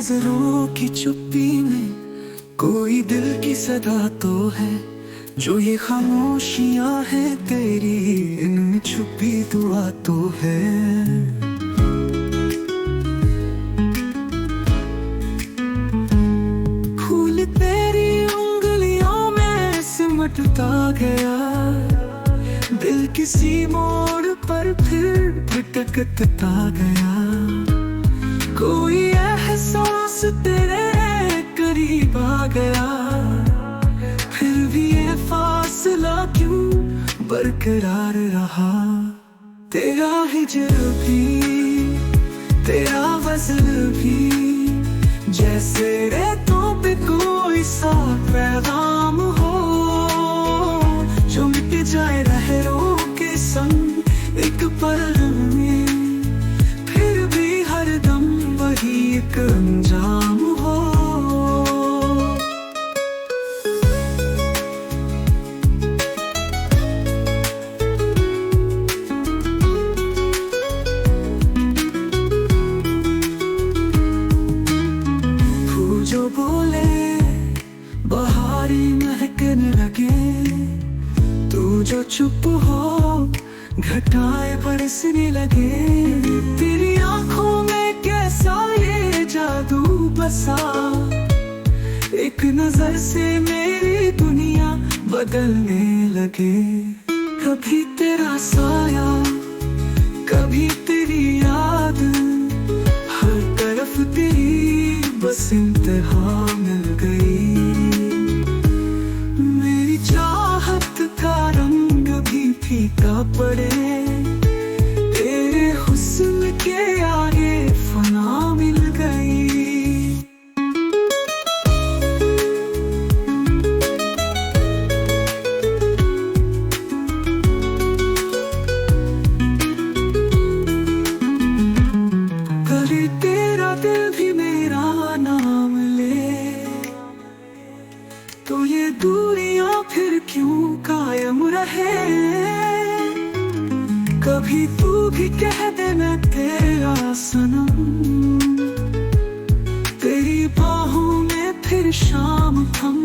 नजरों की चुप्पी में कोई दिल की सदा तो है। जो ये खामोशियां हैं तेरी, इनमें छुपी दुआ तो है। फूल तेरी उंगलियों में सिमटता गया, दिल किसी मोड़ पर फिर भटकता गया। कोई एहसास तेरे करीब आ गया, फिर भी ये फासला क्यों बरकरार रहा। तेरा हिजर भी, तेरा वज़ल भी, जैसे रेतों पे कोई सा पैगाम हो, जो मिट जाए लहरों के संग एक पल में, फिर भी हर दम वही एक अंजाम हो। जो बोले बहारी महकने लगे, तू जो चुप हो घटाए बरसने लगे। तेरी आंखों में कैसा ये जादू बसा, एक नजर से मेरी दुनिया बदलने लगे। कभी तेरा साया, कभी तेरी याद, हर तरफ तेरी बस इंतहा मिल गई। मेरी चाहत का रंग भी फीका पड़े, तेरे हुस्न के आगे फना मिल गई। कभी तेरा दिल भी मेरा नाम ले, तो ये दूरियां फिर क्यों कायम रहे। कभी तू भी कह दे मैं तेरा सनम, तेरी बाहों में फिर शाम थम